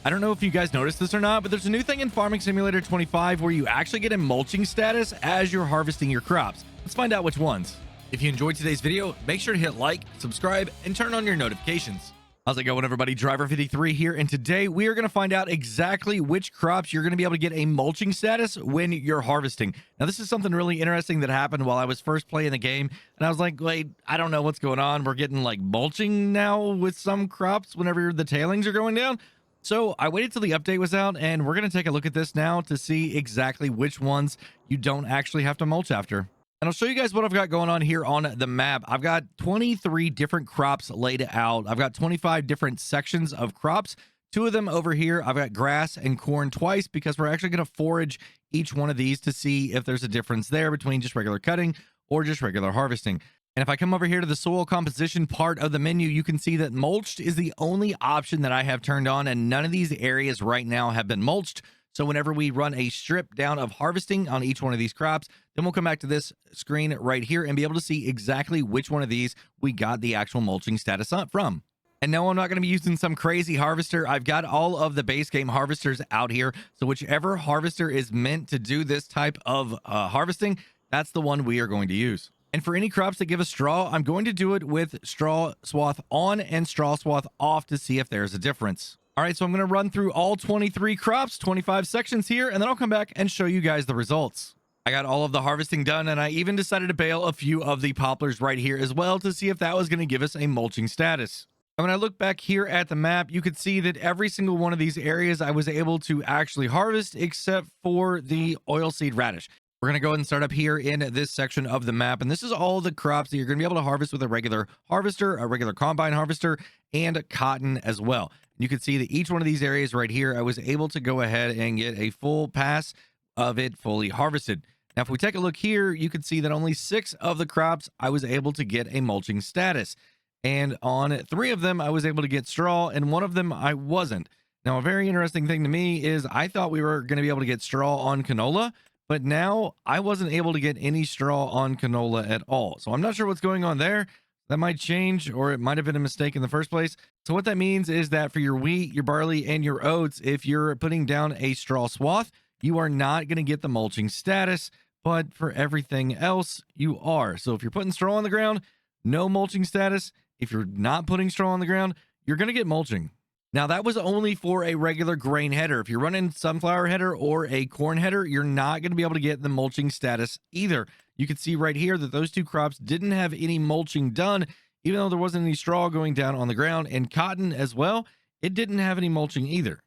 I don't know if you guys noticed this or not, but there's a new thing in Farming Simulator 25 where you actually get a mulching status as you're harvesting your crops. Let's find out which ones. If you enjoyed today's video, make sure to hit like, subscribe, and turn on your notifications. How's it going, everybody? Driver53 here, and today we are going to find out exactly which crops you're going to be able to get a mulching status when you're harvesting. Now, this is something really interesting that happened while I was first playing the game, and I was like, wait, I don't know what's going on. We're getting like mulching now with some crops whenever the tailings are going down. So I waited till the update was out, and we're going to take a look at this now to see exactly which ones you don't actually have to mulch after. And I'll show you guys what I've got going on here on the map. I've got 23 different crops laid out. I've got 25 different sections of crops. 2 of them over here, I've got grass and corn twice because we're actually going to forage each one of these to see if there's a difference there between just regular cutting or just regular harvesting. And if I come over here to the soil composition part of the menu, you can see that mulched is the only option that I have turned on, and none of these areas right now have been mulched. So whenever we run a strip down of harvesting on each one of these crops, then we'll come back to this screen right here and be able to see exactly which one of these we got the actual mulching status up from. And no, I'm not going to be using some crazy harvester. I've got all of the base game harvesters out here. So whichever harvester is meant to do this type of harvesting, that's the one we are going to use. And for any crops that give us straw, I'm going to do it with straw swath on and straw swath off to see if there's a difference. All right, so I'm going to run through all 23 crops, 25 sections here, and then I'll come back and show you guys the results. I got all of the harvesting done, and I even decided to bale a few of the poplars right here as well to see if that was going to give us a mulching status. And when I look back here at the map, you could see that every single one of these areas I was able to actually harvest except for the oilseed radish. We're going to go ahead and start up here in this section of the map, and this is all the crops that you're going to be able to harvest with a regular harvester, a regular combine harvester, and cotton as well. You can see that each one of these areas right here, I was able to go ahead and get a full pass of it fully harvested. Now, if we take a look here, you can see that only 6 of the crops I was able to get a mulching status. And on 3 of them, I was able to get straw, and 1 of them I wasn't. Now, a very interesting thing to me is I thought we were going to be able to get straw on canola, but now I wasn't able to get any straw on canola at all. So I'm not sure what's going on there. That might change, or it might have been a mistake in the first place. So what that means is that for your wheat, your barley, and your oats, if you're putting down a straw swath, you are not going to get the mulching status, but for everything else, you are. So if you're putting straw on the ground, no mulching status. If you're not putting straw on the ground, you're going to get mulching. Now, that was only for a regular grain header. If you're running sunflower header or a corn header, you're not going to be able to get the mulching status either. You can see right here that those 2 crops didn't have any mulching done, even though there wasn't any straw going down on the ground, and cotton as well, it didn't have any mulching either.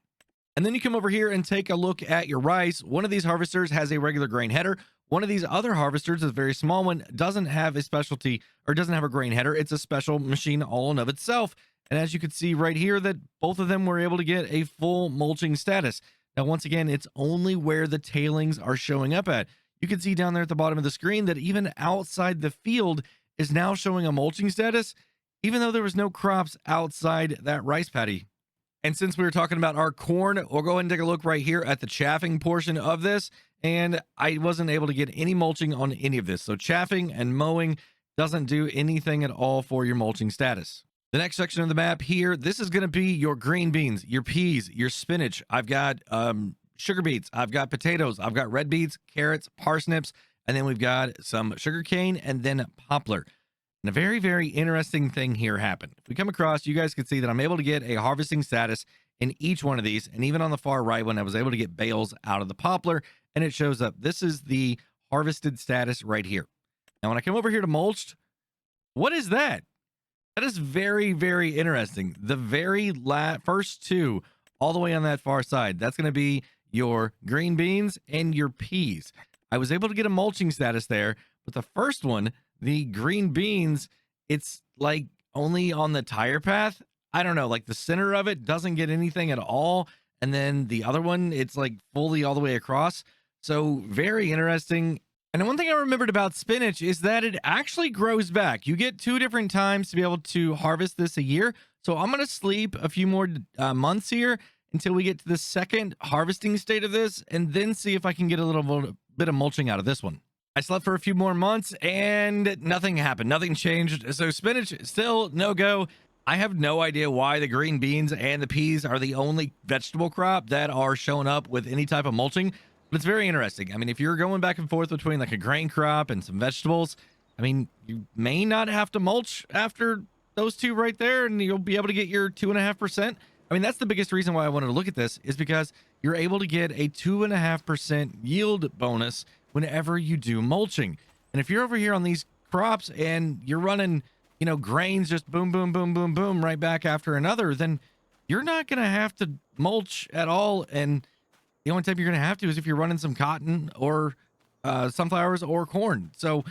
And then you come over here and take a look at your rice. One of these harvesters has a regular grain header. One of these other harvesters, a very small one, doesn't have a specialty or doesn't have a grain header. It's a special machine all in of itself. And as you can see right here, that both of them were able to get a full mulching status. Now, once again, it's only where the tailings are showing up at. You can see down there at the bottom of the screen that even outside the field is now showing a mulching status, even though there was no crops outside that rice paddy. And since we were talking about our corn, we'll go ahead and take a look right here at the chaffing portion of this. And I wasn't able to get any mulching on any of this. So chaffing and mowing doesn't do anything at all for your mulching status. The next section of the map here, this is going to be your green beans, your peas, your spinach. I've got sugar beets, I've got potatoes, I've got red beets, carrots, parsnips, and then we've got some sugar cane and then poplar. And a very, very interesting thing here happened. If we come across, you guys can see that I'm able to get a harvesting status in each one of these. And even on the far right one, I was able to get bales out of the poplar, and it shows up. This is the harvested status right here. Now, when I come over here to mulched, what is that? That is very, very interesting. The very first 2, all the way on that far side, that's going to be your green beans and your peas. I was able to get a mulching status there, but the first one, the green beans, it's like only on the tire path. I don't know, like the center of it doesn't get anything at all. And then the other one, it's like fully all the way across. So very interesting. And one thing I remembered about spinach is that it actually grows back. You get 2 different times to be able to harvest this a year. So I'm going to sleep a few more months here until we get to the second harvesting state of this, and then see if I can get a little bit of mulching out of this one. I slept for a few more months and nothing happened. Nothing changed. So spinach still no go. I have no idea why the green beans and the peas are the only vegetable crop that are showing up with any type of mulching, but it's very interesting. I mean, if you're going back and forth between like a grain crop and some vegetables, I mean, you may not have to mulch after those two right there, and you'll be able to get your 2.5%. I mean, that's the biggest reason why I wanted to look at this, is because you're able to get a 2.5% yield bonus whenever you do mulching. And if you're over here on these crops and you're running, you know, grains just boom, boom, boom, boom, boom, right back after another, then you're not going to have to mulch at all. And the only time you're going to have to is if you're running some cotton or sunflowers or corn. So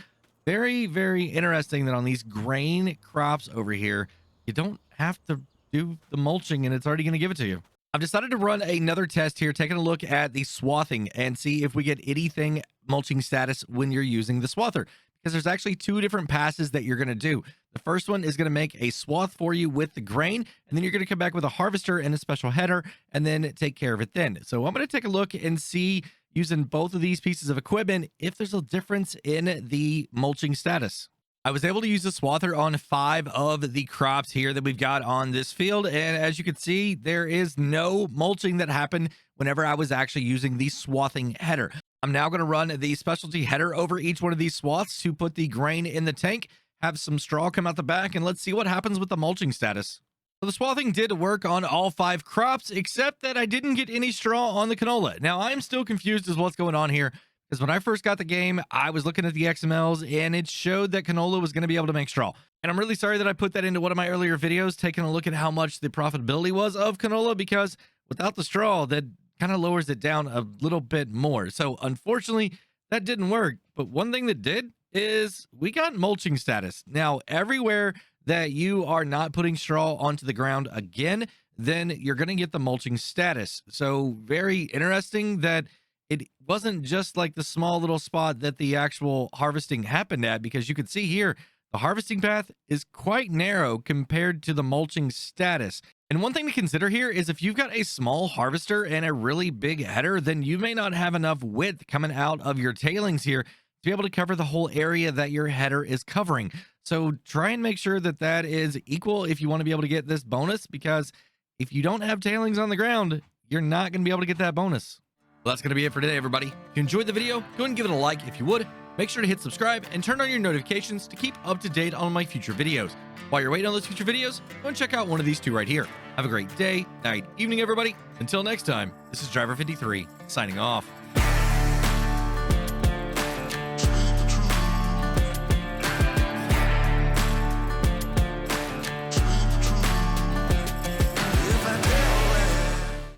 very, very interesting that on these grain crops over here, you don't have to do the mulching and it's already going to give it to you. I've decided to run another test here, taking a look at the swathing and see if we get anything mulching status when you're using the swather, because there's actually two different passes that you're going to do. The first one is going to make a swath for you with the grain, and then you're going to come back with a harvester and a special header and then take care of it then. So I'm going to take a look and see, using both of these pieces of equipment, if there's a difference in the mulching status. I was able to use the swather on 5 of the crops here that we've got on this field, and as you can see, there is no mulching that happened whenever I was actually using the swathing header. I'm now going to run the specialty header over each one of these swaths to put the grain in the tank, have some straw come out the back, and let's see what happens with the mulching status. So the swathing did work on all 5 crops, except that I didn't get any straw on the canola. Now, I'm still confused as what's going on here, because when I first got the game, I was looking at the XMLs, and it showed that canola was going to be able to make straw. And I'm really sorry that I put that into one of my earlier videos, taking a look at how much the profitability was of canola, because without the straw, that kind of lowers it down a little bit more. So unfortunately, that didn't work. But one thing that did is we got mulching status. Now, everywhere that you are not putting straw onto the ground again, then you're going to get the mulching status. So very interesting that it wasn't just like the small little spot that the actual harvesting happened at, because you can see here, the harvesting path is quite narrow compared to the mulching status. And one thing to consider here is if you've got a small harvester and a really big header, then you may not have enough width coming out of your tailings here to be able to cover the whole area that your header is covering. So try and make sure that that is equal if you want to be able to get this bonus, because if you don't have tailings on the ground, you're not going to be able to get that bonus. Well, that's going to be it for today, everybody. If you enjoyed the video, go ahead and give it a like if you would. Make sure to hit subscribe and turn on your notifications to keep up to date on my future videos. While you're waiting on those future videos, go and check out one of these 2 right here. Have a great day, night, evening, everybody. Until next time, this is Driver53 signing off.